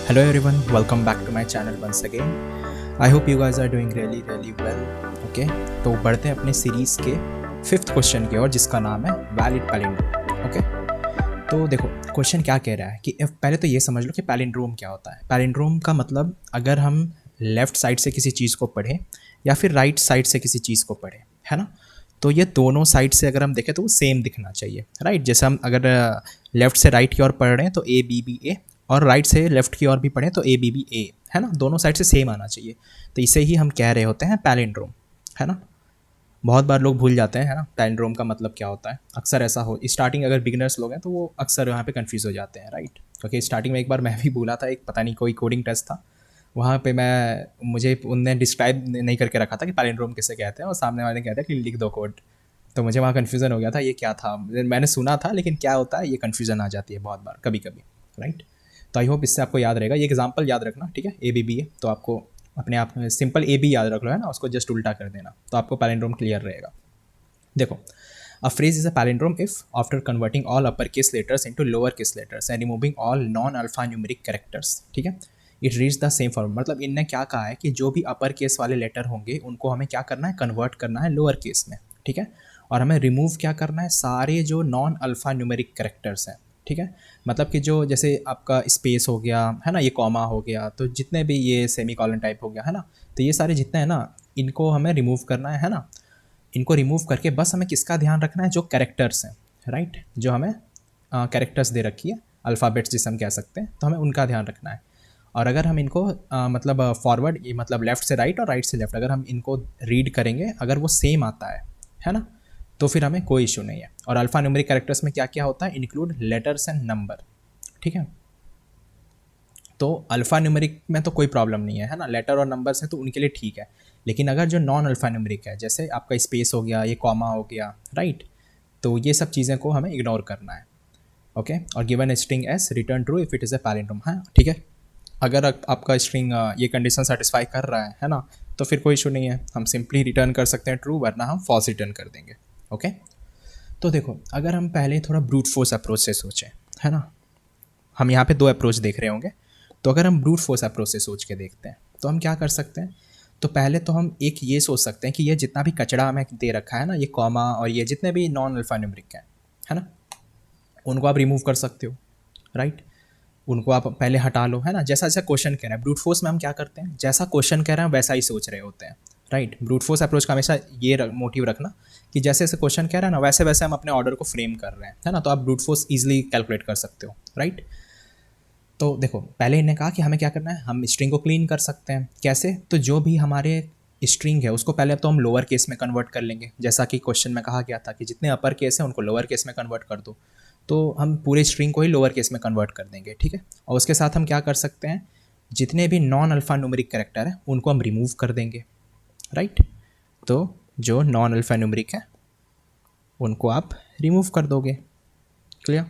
Hello everyone, welcome back to my channel once again. I hope you guys are doing really well. Okay, तो बढ़ते हैं अपने series के fifth question की ओर जिसका नाम है वैलिड पैलिंड्रोम. ओके, तो देखो क्वेश्चन क्या कह रहा है कि पहले तो ये समझ लो कि पैलिंड्रोम क्या होता है. पैलिंड्रोम का मतलब अगर हम लेफ्ट साइड से किसी चीज़ को पढ़ें या फिर राइट साइड से किसी चीज़ को पढ़ें, है ना, तो ये दोनों साइड से अगर हम देखें तो वो सेम दिखना चाहिए, राइट. जैसे हम अगर लेफ्ट से राइट की ओर पढ़ रहे हैं तो ए बी बी ए, और राइट से लेफ्ट की ओर भी पढ़ें तो ए बी बी ए, है ना, दोनों साइड से सेम आना चाहिए. तो इसे ही हम कह रहे होते हैं पैलिंड्रोम, है ना. बहुत बार लोग भूल जाते हैं, है ना, पैलिंड्रोम का मतलब क्या होता है. अक्सर ऐसा हो स्टार्टिंग अगर बिगिनर्स लोग हैं तो वो अक्सर यहाँ पे कंफ्यूज हो जाते हैं, राइट. क्योंकि स्टार्टिंग में एक बार मैं भी भूला था, एक पता नहीं कोई कोडिंग टेस्ट था, वहाँ पे मुझे उनने डिस्क्राइब नहीं करके रखा था कि पैलिंड्रोम किसे कहते हैं, और सामने वाले ने कहता है कि लिख दो कोड. तो मुझे वहाँ कन्फ्यूज़न हो गया था ये क्या था. मैंने सुना था लेकिन क्या होता है, ये कन्फ्यूज़न आ जाती है बहुत बार कभी कभी, राइट. तो आई होप इससे आपको याद रहेगा. ये एग्जाम्पल याद रखना, ठीक है, ए बी बी ए. तो आपको अपने आप में सिंपल ए बी याद रख लो, है ना, उसको जस्ट उल्टा कर देना तो आपको पैलिंड्रोम क्लियर रहेगा. देखो, a phrase is a palindrome if after converting all uppercase letters into lowercase letters and removing all non alphanumeric characters, ठीक है, it reach the same form. मतलब इनने क्या कहा है कि जो भी अपर केस वाले लेटर होंगे उनको हमें क्या करना है, कन्वर्ट करना है लोअर केस में, ठीक है. और हमें रिमूव क्या करना है, सारे जो नॉन अल्फा न्यूमेरिक करेक्टर्स हैं, ठीक है. मतलब कि जो जैसे आपका स्पेस हो गया, है ना, ये कॉमा हो गया, तो जितने भी ये सेमी कॉलन टाइप हो गया, है ना, तो ये सारे जितने हैं ना, इनको हमें रिमूव करना है ना. इनको रिमूव करके बस हमें किसका ध्यान रखना है, जो कैरेक्टर्स हैं, राइट, जो हमें कैरेक्टर्स दे रखी है, अल्फ़ाबेट्स जिसे हम कह सकते हैं, तो हमें उनका ध्यान रखना है. और अगर हम इनको मतलब फॉरवर्ड, ये मतलब लेफ़्ट से राइट और राइट से लेफ़्ट, अगर हम इनको रीड करेंगे अगर वो सेम आता है ना, तो फिर हमें कोई इशू नहीं है. और अल्फ़ा न्यूमेरिक कैरेक्टर्स में क्या क्या होता है, इंक्लूड लेटर्स एंड नंबर, ठीक है. तो अल्फ़ा न्यूमेरिक में तो कोई प्रॉब्लम नहीं है ना, लेटर और नंबर्स हैं तो उनके लिए ठीक है. लेकिन अगर जो नॉन अल्फ़ा न्यूमेरिक है, जैसे आपका स्पेस हो गया, ये कॉमा हो गया, राइट, तो ये सब चीज़ें को हमें इग्नोर करना है. ओके, और given string S return true if it is a palindrome, हाँ ठीक है. अगर आपका स्ट्रिंग ये कंडीशन सेटिस्फाई कर रहा है ना, तो फिर कोई इशू नहीं है, हम सिंपली रिटर्न कर सकते हैं ट्रू, वरना हम फॉल्स रिटर्न कर देंगे. ओके, तो देखो अगर हम पहले थोड़ा ब्रूट फोर्स अप्रोच से सोचें, है ना, हम यहाँ पे दो अप्रोच देख रहे होंगे. तो अगर हम ब्रूट फोर्स अप्रोच से सोच के देखते हैं तो हम क्या कर सकते हैं. तो पहले तो हम एक ये सोच सकते हैं कि ये जितना भी कचरा हमें दे रखा है ना, ये कॉमा और ये जितने भी नॉन अल्फा न्यूमेरिक हैं, है ना, उनको आप रिमूव कर सकते हो, राइट. उनको आप पहले हटा लो, है ना. जैसा जैसा क्वेश्चन कह रहा है, ब्रूट फोर्स में हम क्या करते हैं, जैसा क्वेश्चन कह रहे हैं वैसा ही सोच रहे होते हैं, राइट. ब्रूट फोर्स अप्रोच का हमेशा ये मोटिव रखना कि जैसे जैसे क्वेश्चन कह रहा है ना, वैसे वैसे हम अपने ऑर्डर को फ्रेम कर रहे हैं, है ना. तो आप ब्रूट फोर्स ईजिली कैलकुलेट कर सकते हो, राइट. तो देखो पहले इन्हें कहा कि हमें क्या करना है, हम स्ट्रिंग को क्लीन कर सकते हैं. कैसे, तो जो भी हमारे स्ट्रिंग है उसको पहले तो हम लोअर केस में कन्वर्ट कर लेंगे, जैसा कि क्वेश्चन में कहा गया था कि जितने अपर केस हैं उनको लोअर केस में कन्वर्ट कर दो. तो हम पूरे स्ट्रिंग को ही लोअर केस में कन्वर्ट कर देंगे, ठीक है. और उसके साथ हम क्या कर सकते हैं, जितने भी नॉन अल्फा न्यूमेरिक कैरेक्टर हैं उनको हम रिमूव कर देंगे, राइट. तो जो नॉन अल्फा न्यूमेरिक है उनको आप रिमूव कर दोगे, क्लियर,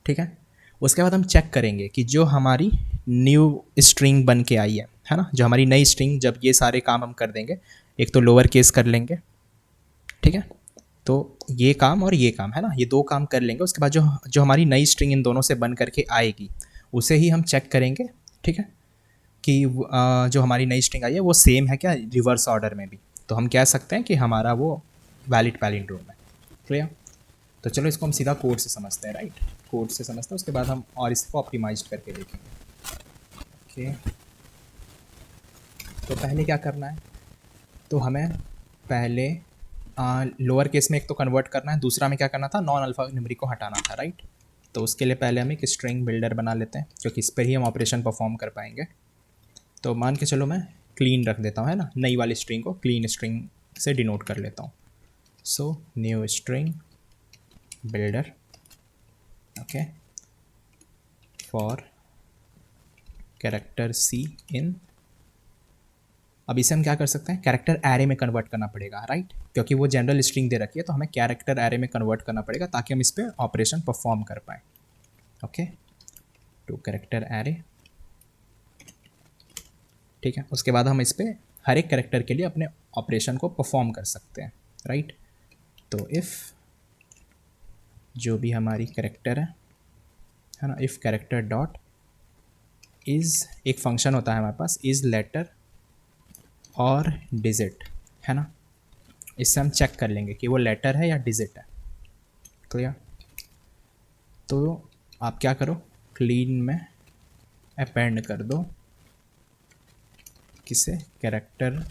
ठीक है. उसके बाद हम चेक करेंगे कि जो हमारी न्यू स्ट्रिंग बन के आई है ना, जो हमारी नई स्ट्रिंग, जब ये सारे काम हम कर देंगे, एक तो लोअर केस कर लेंगे, ठीक है, तो ये काम और ये काम, है ना, ये दो काम कर लेंगे. उसके बाद जो जो हमारी नई स्ट्रिंग इन दोनों से बन करके आएगी उसे ही हम चेक करेंगे, ठीक है, कि जो हमारी नई स्ट्रिंग आई है वो सेम है क्या रिवर्स ऑर्डर में भी. तो हम कह सकते हैं कि हमारा वो वैलिड पैलिंड्रोम है, क्लियर. तो चलो इसको हम सीधा कोड से समझते हैं, राइट. कोड से समझते हैं, उसके बाद हम और इसको ऑप्टिमाइज करके देखेंगे. ओके, तो पहले क्या करना है, तो हमें पहले लोअर केस में एक तो कन्वर्ट करना है, दूसरा में क्या करना था, नॉन अल्फा न्यूमेरिक को हटाना था, राइट. तो उसके लिए पहले हम एक स्ट्रिंग बिल्डर बना लेते हैं क्योंकि इस पर ही हम ऑपरेशन परफॉर्म कर पाएंगे. तो मान के चलो मैं क्लीन रख देता हूँ, है ना, नई वाली स्ट्रिंग को क्लीन स्ट्रिंग से डिनोट कर लेता हूँ. So new string builder, okay, for character C in. अब इसे हम क्या कर सकते हैं, कैरेक्टर एरे में कन्वर्ट करना पड़ेगा, राइट, क्योंकि वो जनरल स्ट्रिंग दे रखी है तो हमें कैरेक्टर एरे में कन्वर्ट करना पड़ेगा ताकि हम इस पर ऑपरेशन परफॉर्म कर पाएँ. ओके, टू कैरेक्टर एरे, ठीक है. उसके बाद हम इस पर हर एक कैरेक्टर के लिए अपने ऑपरेशन को परफॉर्म कर सकते हैं, राइट. तो इफ़ जो भी हमारी कैरेक्टर है ना, इफ़ कैरेक्टर डॉट इज़ एक फंक्शन होता है हमारे पास, इज़ लेटर और डिजिट, है ना। इससे हम चेक कर लेंगे कि वो लेटर है या डिजिट है। क्लियर। तो आप क्या करो, क्लीन में अपेंड कर दो किसे, character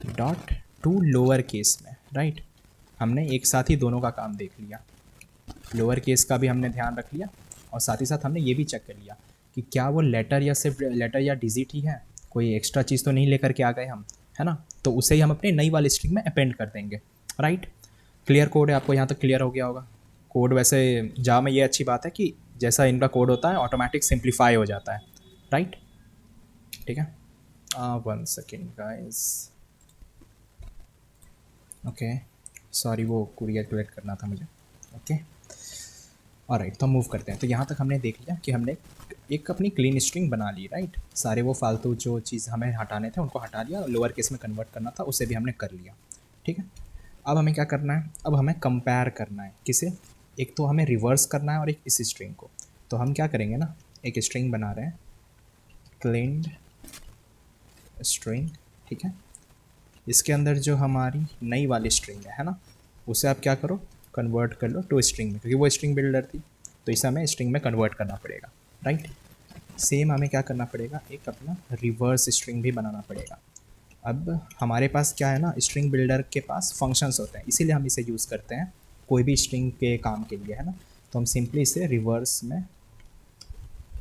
dot to lower case में, राइट। हमने एक साथ ही दोनों का काम देख लिया, लोअर केस का भी हमने ध्यान रख लिया और साथ ही साथ हमने ये भी चेक कर लिया कि क्या वो लेटर या सिर्फ लेटर या डिजिट ही है, कोई एक्स्ट्रा चीज़ तो नहीं लेकर के आ गए हम, है ना। तो उसे ही हम अपने नई वाली स्ट्रिंग में अपेंड कर देंगे, राइट। क्लियर कोड है, आपको यहाँ तक क्लियर हो गया होगा। कोड वैसे जावा में ये अच्छी बात है कि जैसा इनका कोड होता है ऑटोमेटिक सिंप्लीफाई हो जाता है, राइट। ठीक है, 1 सेकेंड गाइस, ओके सॉरी वो कुरियर कलेक्ट करना था मुझे, ओके ऑलराइट। तो हम मूव करते हैं। तो यहाँ तक हमने देख लिया कि हमने एक अपनी क्लीन स्ट्रिंग बना ली, राइट। सारे वो फालतू जो चीज़ हमें हटाने थे उनको हटा लिया, लोअर केस में कन्वर्ट करना था उसे भी हमने कर लिया, ठीक है। अब हमें क्या करना है, अब हमें कंपेयर करना है किसे, एक तो हमें रिवर्स करना है और एक इस स्ट्रिंग को। तो हम क्या करेंगे ना, एक स्ट्रिंग बना रहे हैं, क्लीन्ड स्ट्रिंग, ठीक है। इसके अंदर जो हमारी नई वाली स्ट्रिंग है ना, उसे आप क्या करो, कन्वर्ट कर लो टू स्ट्रिंग में, क्योंकि वो स्ट्रिंग बिल्डर थी तो इसे हमें स्ट्रिंग में कन्वर्ट करना पड़ेगा, राइट। सेम हमें क्या करना पड़ेगा, एक अपना रिवर्स स्ट्रिंग भी बनाना पड़ेगा। अब हमारे पास क्या है ना, स्ट्रिंग बिल्डर के पास फंक्शंस होते हैं, इसीलिए हम इसे यूज़ करते हैं कोई भी स्ट्रिंग के काम के लिए, है ना। तो हम सिंपली इसे रिवर्स में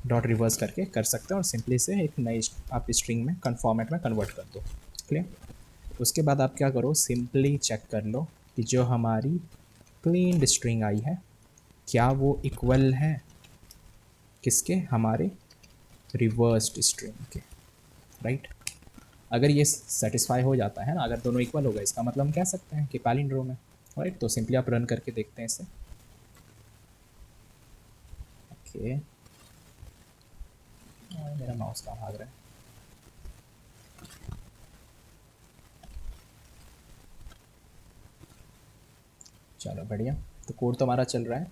डॉट रिवर्स करके कर सकते हैं और सिंपली से एक नई आप स्ट्रिंग में फॉर्मेट में कन्वर्ट कर दो, क्लियर। उसके बाद आप क्या करो, सिंपली चेक कर लो कि जो हमारी क्लीन्ड स्ट्रिंग आई है क्या वो इक्वल है किसके, हमारे रिवर्स्ड स्ट्रिंग के, राइट। अगर ये सेटिस्फाई हो जाता है ना, अगर दोनों इक्वल हो गए, इसका मतलब हम कह सकते हैं कि पैलिंड्रोम है, राइट। तो सिंपली आप रन करके देखते हैं इसे, ओके। मेरा माउस कहाँ भाग रहा है, चलो बढ़िया। तो कोड तो हमारा चल रहा है,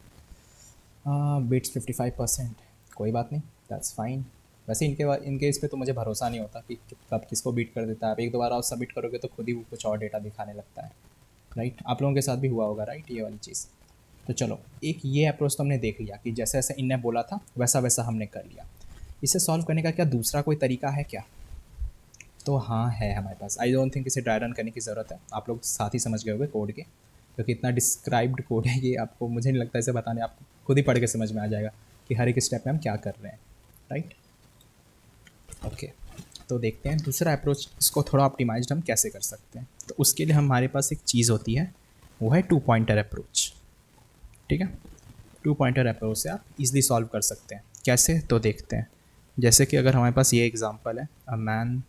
बिट्स 55%, कोई बात नहीं, दैट्स फाइन। वैसे इनके इस पे तो मुझे भरोसा नहीं होता कि कब किसको बीट कर देता है। आप एक दो बार और सबमिट करोगे तो खुद ही वो कुछ और डेटा दिखाने लगता है, राइट। आप लोगों के साथ भी हुआ होगा, राइट, ये वाली चीज़। तो चलो, एक ये अप्रोच तो हमने देख लिया कि जैसे जैसे इनने बोला था वैसा वैसा हमने कर लिया। इसे सॉल्व करने का क्या दूसरा कोई तरीका है क्या? तो हाँ है हमारे पास। आई डोंट थिंक इसे ड्राई रन करने की ज़रूरत है, आप लोग साथ ही समझ गए होंगे कोड के, क्योंकि इतना डिस्क्राइब्ड कोड है ये, आपको मुझे नहीं लगता इसे बताने, आपको खुद ही पढ़ के समझ में आ जाएगा कि हर एक स्टेप में हम क्या कर रहे हैं, राइट। ओके, तो देखते हैं दूसरा अप्रोच, इसको थोड़ा ऑप्टिमाइज्ड हम कैसे कर सकते हैं। तो उसके लिए हमारे पास एक चीज़ होती है, वो है 2 पॉइंटर अप्रोच, ठीक है। 2 पॉइंटर अप्रोच से आप इजीली सॉल्व कर सकते हैं। कैसे, तो देखते हैं। जैसे कि अगर हमारे पास ये एग्जांपल है, a man,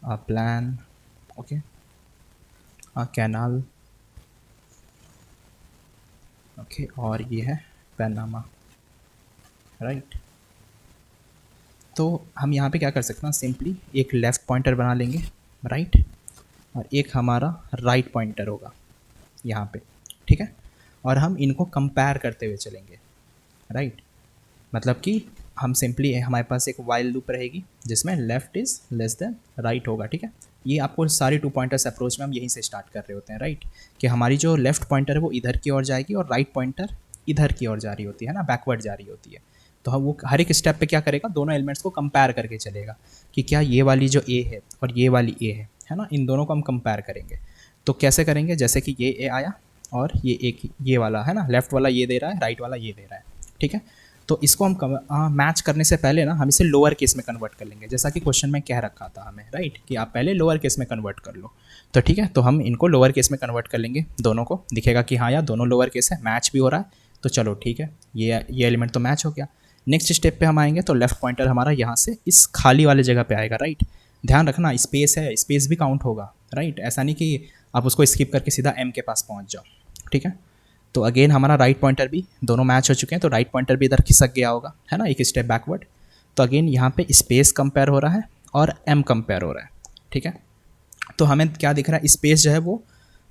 a plan, okay, a canal, okay, और ये है पैनामा, राइट। तो हम यहाँ पे क्या कर सकते हैं, सिंपली एक लेफ़्ट पॉइंटर बना लेंगे, राइट, और एक हमारा राइट पॉइंटर होगा यहाँ पे, ठीक है। और हम इनको कंपेयर करते हुए चलेंगे, राइट। मतलब कि हम सिंपली, हमारे पास एक वाइल लूप रहेगी जिसमें left is less than right होगा, ठीक है। ये आपको सारी 2 पॉइंटर्स अप्रोच में हम यहीं से स्टार्ट कर रहे होते हैं, राइट, कि हमारी जो लेफ़्ट पॉइंटर है वो इधर की ओर जाएगी और राइट पॉइंटर इधर की ओर जा रही होती है ना, बैकवर्ड जा रही होती है। तो हम वो हर एक स्टेप पे क्या करेगा, दोनों एलिमेंट्स को कंपेयर करके चलेगा कि क्या ये वाली जो ए है और ये वाली ए है ना, इन दोनों को हम कंपेयर करेंगे। तो कैसे करेंगे, जैसे कि ये ए आया और ये एक ये वाला है ना, लेफ़्ट वाला ये दे रहा है, राइट वाला ये दे रहा है, ठीक है। तो इसको हम मैच करने से पहले ना हम इसे लोअर केस में कन्वर्ट कर लेंगे, जैसा कि क्वेश्चन में कह रखा था हमें, राइट, कि आप पहले लोअर केस में कन्वर्ट कर लो। तो ठीक है, तो हम इनको लोअर केस में कन्वर्ट कर लेंगे, दोनों को दिखेगा कि हाँ यार दोनों लोअर केस है, मैच भी हो रहा है, तो चलो ठीक है, ये एलिमेंट तो मैच हो गया। नेक्स्ट स्टेप पे हम आएंगे तो लेफ्ट पॉइंटर हमारा यहाँ से इस खाली वाले जगह पे आएगा, राइट। ध्यान रखना स्पेस है, स्पेस भी काउंट होगा, राइट। ऐसा नहीं कि आप उसको स्किप करके सीधा एम के पास पहुँच जाओ, ठीक है। तो अगेन हमारा राइट पॉइंटर भी, दोनों मैच हो चुके हैं, तो राइट पॉइंटर भी इधर खिसक गया होगा, है ना, एक स्टेप बैकवर्ड। तो अगेन यहाँ पे स्पेस कंपेयर हो रहा है और एम कंपेयर हो रहा है, ठीक है। तो हमें क्या दिख रहा है, स्पेस जो है वो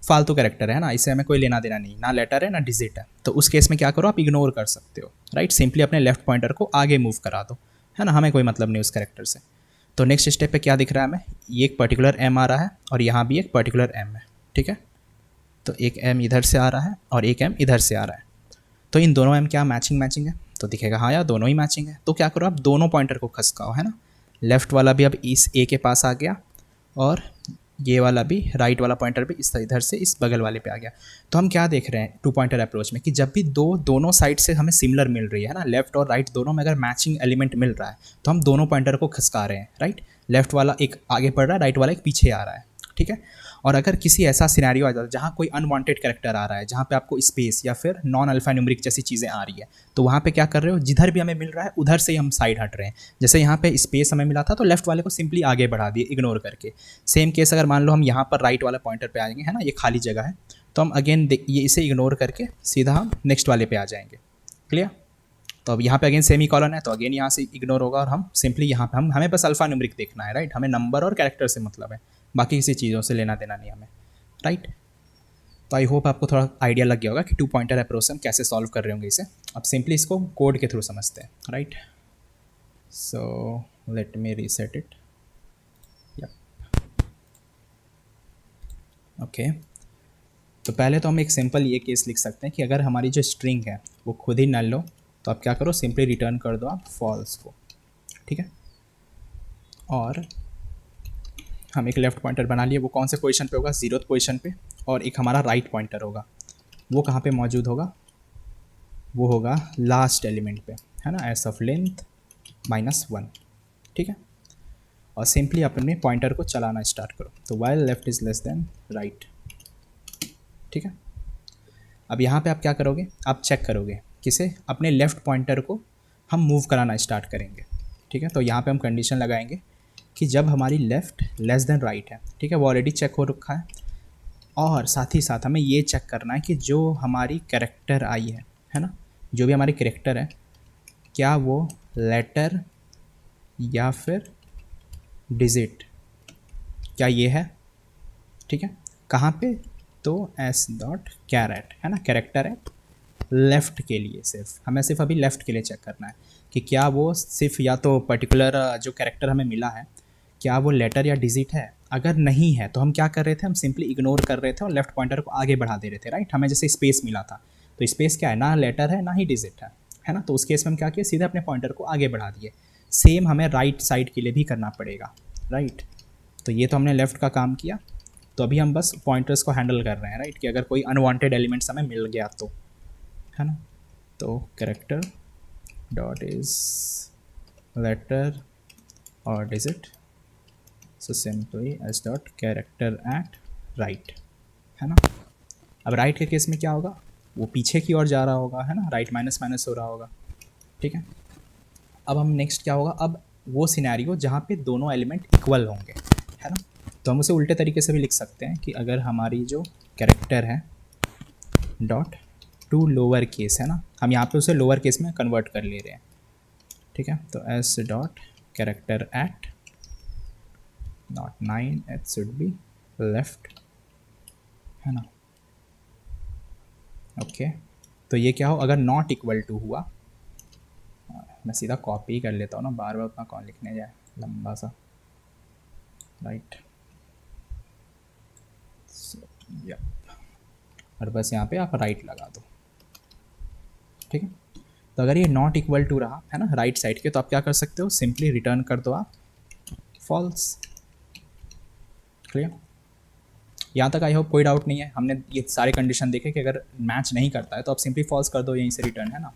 फालतू कैरेक्टर है ना, इससे हमें कोई लेना देना नहीं, ना लेटर है ना डिजिट है, तो उस केस में क्या करो आप इग्नोर कर सकते हो, राइट। सिंपली अपने लेफ्ट पॉइंटर को आगे मूव करा दो, है ना, हमें कोई मतलब नहीं उस कैरेक्टर से। तो नेक्स्ट स्टेप पे क्या दिख रहा है हमें, ये एक पर्टिकुलर एम आ रहा है और यहाँ भी एक पर्टिकुलर एम है, ठीक है। तो एक एम इधर से आ रहा है और एक एम इधर से आ रहा है, तो इन दोनों एम क्या मैचिंग है, तो दिखेगा हाँ यार दोनों ही मैचिंग है। तो क्या करो आप दोनों पॉइंटर को खसकाओ, है ना, लेफ्ट वाला भी अब इस ए के पास आ गया और ये वाला भी, राइट वाला पॉइंटर भी इस इधर से इस बगल वाले पे आ गया। तो हम क्या देख रहे हैं टू पॉइंटर अप्रोच में कि जब भी दोनों साइड से हमें सिमिलर मिल रही है ना, लेफ्ट और राइट दोनों में अगर मैचिंग एलिमेंट मिल रहा है तो हम दोनों पॉइंटर को खसका रहे हैं, राइट। लेफ्ट वाला एक आगे बढ़ रहा है, राइट वाला एक पीछे आ रहा है, ठीक है। और अगर किसी ऐसा सिनेरियो आ जाता है जहाँ कोई अनवांटेड कैरेक्टर आ रहा है, जहाँ पे आपको स्पेस या फिर नॉन अल्फा न्यूमेरिक जैसी चीज़ें आ रही है, तो वहाँ पे क्या कर रहे हो, जिधर भी हमें मिल रहा है उधर से ही हम साइड हट रहे हैं। जैसे यहाँ पे स्पेस हमें मिला था तो लेफ्ट वाले को सिंपली आगे बढ़ा दिए इग्नोर करके। सेम केस अगर मान लो हम यहाँ पर राइट वाला पॉइंटर पे आएंगे, है ना, ये खाली जगह है, तो हम अगेन ये इसे इग्नोर करके सीधा हम नेक्स्ट वाले पे आ जाएंगे। क्लियर। तो अब यहाँ पे अगेन सेमी कॉलन है तो अगेन यहाँ से इग्नोर होगा और हम सिंपली यहाँ पे हमें बस अल्फा न्यूमेरिक देखना है, राइट। हमें नंबर और कैरेक्टर से मतलब है, बाकी किसी चीज़ों से लेना देना नहीं हमें, राइट। तो आई होप आपको थोड़ा आइडिया लग गया होगा कि टू पॉइंटर अप्रोच हम कैसे सॉल्व कर रहे होंगे इसे। अब सिंपली इसको कोड के थ्रू समझते हैं, right. So let me reset it. Okay, तो पहले तो हम एक सिंपल ये केस लिख सकते हैं कि अगर हमारी जो स्ट्रिंग है वो खुद ही नल हो तो आप क्या करो, सिंपली रिटर्न कर दो आप फॉल्स को, ठीक है। और हम एक लेफ्ट पॉइंटर बना लिए, वो कौन से पोजीशन पे होगा, 0th पोजीशन पे। और एक हमारा राइट पॉइंटर होगा, वो कहाँ पे मौजूद होगा, वो होगा लास्ट एलिमेंट पे, है ना, एस ऑफ लेंथ -1, ठीक है। और सिंपली अपने पॉइंटर को चलाना स्टार्ट करो, तो while left is less than right, ठीक है। अब यहाँ पे आप क्या करोगे, आप चेक करोगे किसे, अपने लेफ्ट पॉइंटर को हम मूव कराना स्टार्ट करेंगे, ठीक है। तो यहाँ पे हम कंडीशन लगाएंगे कि जब हमारी लेफ़्ट लेस देन राइट है, ठीक है, वो ऑलरेडी चेक हो रखा है। और साथ ही साथ हमें ये चेक करना है कि जो हमारी कैरेक्टर आई है ना, जो भी हमारी कैरेक्टर है, क्या वो लेटर या फिर डिजिट, क्या ये है, ठीक है। कहाँ पे, तो एस डॉट कैरेट, है ना, कैरेक्टर है लेफ़्ट के लिए, सिर्फ हमें सिर्फ अभी लेफ़्ट के लिए चेक करना है कि क्या वो सिर्फ या तो पर्टिकुलर जो कैरेक्टर हमें मिला है क्या वो लेटर या डिजिट है। अगर नहीं है तो हम क्या कर रहे थे, हम सिंपली इग्नोर कर रहे थे और लेफ्ट पॉइंटर को आगे बढ़ा दे रहे थे, राइट। हमें जैसे स्पेस मिला था तो स्पेस क्या है, ना लेटर है ना ही डिजिट है ना, तो उस केस में हम क्या किए, सीधे अपने पॉइंटर को आगे बढ़ा दिए। सेम हमें राइट साइड के लिए भी करना पड़ेगा, राइट। तो ये तो हमने लेफ़्ट का काम किया, तो अभी हम बस पॉइंटर्स को हैंडल कर रहे हैं, राइट, कि अगर कोई अनवांटेड एलिमेंट्स हमें मिल गया तो, है ना। तो कैरेक्टर डॉट इज लेटर और digit, so simply S dot character eight right, है ना। अब राइट के केस में क्या होगा, वो पीछे की ओर जा रहा होगा, है ना, राइट माइनस माइनस हो रहा होगा, ठीक है। अब हम नेक्स्ट क्या होगा, अब वो सिनेरियो जहाँ पे दोनों एलिमेंट इक्वल होंगे, है ना, तो हम उसे उल्टे तरीके से भी लिख सकते हैं कि अगर हमारी जो कैरेक्टर है डॉट टू लोअर केस, है ना, हम यहाँ पे उसे लोअर केस में कन्वर्ट कर ले रहे हैं, ठीक है। तो S dot character eight not 9, it should be left, है ना। ओके, तो ये क्या हो, अगर नॉट इक्वल टू हुआ, मैं सीधा कॉपी कर लेता हूँ ना, बार बार उतना कौन लिखने जाए लंबा सा, राइट। और बस यहाँ पे आप राइट लगा दो, ठीक है। तो अगर ये नॉट इक्वल टू रहा, है ना, राइट साइड के, तो आप क्या कर सकते हो, सिंपली रिटर्न कर दो आप फॉल्स। क्लियर। यहाँ तक आई होप कोई डाउट नहीं है, हमने ये सारे कंडीशन देखे कि अगर मैच नहीं करता है तो आप सिंपली फॉल्स कर दो, यहीं से रिटर्न, है ना।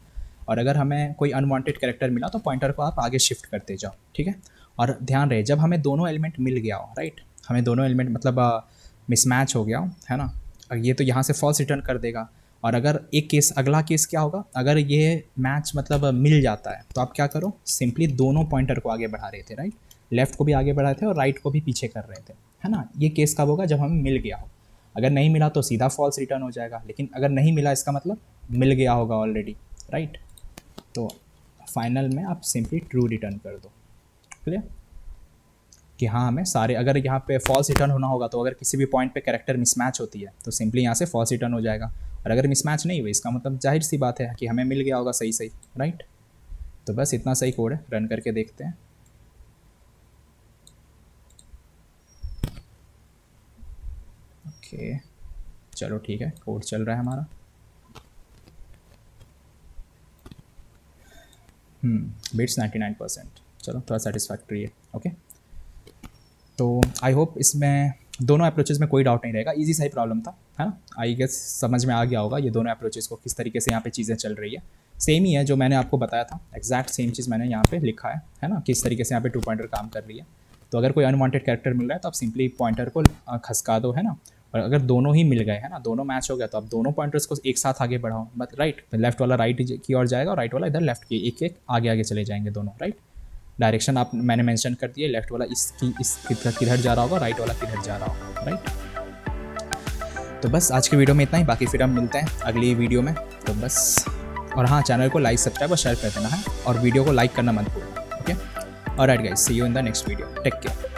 और अगर हमें कोई अनवांटेड कैरेक्टर मिला तो पॉइंटर को आप आगे शिफ्ट करते जाओ, ठीक है। और ध्यान रहे जब हमें दोनों एलिमेंट मिल गया हो, राइट, हमें दोनों एलिमेंट मतलब मिसमैच हो गया हो, है ना, ये तो यहाँ से फॉल्स रिटर्न कर देगा। और अगर एक केस, अगला केस क्या होगा, अगर ये मैच मतलब मिल जाता है तो आप क्या करो, सिंपली दोनों पॉइंटर को आगे बढ़ा रहे थे, राइट, लेफ्ट को भी आगे बढ़ाए थे और राइट को भी पीछे कर रहे थे, है ना। ये केस कब होगा, जब हमें मिल गया हो। अगर नहीं मिला तो सीधा फॉल्स रिटर्न हो जाएगा, लेकिन अगर नहीं मिला इसका मतलब मिल गया होगा ऑलरेडी, राइट। तो फाइनल में आप सिंपली ट्रू रिटर्न कर दो। क्लियर। कि हाँ हमें सारे, अगर यहाँ पे फॉल्स रिटर्न होना होगा तो अगर किसी भी पॉइंट पे कैरेक्टर मिसमैच होती है तो सिंपली यहाँ से फॉल्स रिटर्न हो जाएगा, और अगर मिसमैच नहीं हुई इसका मतलब जाहिर सी बात है कि हमें मिल गया होगा सही सही, राइट। तो बस इतना सही कोड है, रन करके देखते हैं। ओके चलो ठीक है, कोड चल रहा है हमारा। बिट्स 99%, चलो थोड़ा सेटिस्फैक्ट्री है। ओके तो आई होप इसमें दोनों अप्रोचेज़ में कोई डाउट नहीं रहेगा, इजी सा ही प्रॉब्लम था, है ना। आई गेस समझ में आ गया होगा ये दोनों अप्रोचेज़ को किस तरीके से यहाँ पे चीज़ें चल रही है। सेम ही है जो मैंने आपको बताया था, एग्जैक्ट सेम चीज़ मैंने यहाँ पे लिखा है ना, किस तरीके से यहाँ पे 2 पॉइंटर काम कर रही है। तो अगर कोई अनवांटेड कैरेक्टर मिल रहा है तो आप सिंपली पॉइंटर को खसका दो, है ना। और अगर दोनों ही मिल गए, है ना, दोनों मैच हो गया, तो आप दोनों पॉइंटर्स को एक साथ आगे बढ़ाओ, बट राइट, लेफ्ट वाला राइट की ओर जाएगा और राइट वाला इधर लेफ्ट की, एक एक आगे आगे चले जाएंगे दोनों, राइट। डायरेक्शन आप मैंने मेंशन कर दिए, लेफ्ट वाला इस किधर जा रहा होगा, राइट वाला किधर जा रहा होगा, राइट। तो बस आज की वीडियो में इतना ही, बाकी फिर हम मिलते हैं अगली वीडियो में। तो बस, और हाँ चैनल को लाइक सब्सक्राइब और शेयर कर देना है, और वीडियो को लाइक करना मत भूलना, okay. Alright guys, see you in the next video, take care.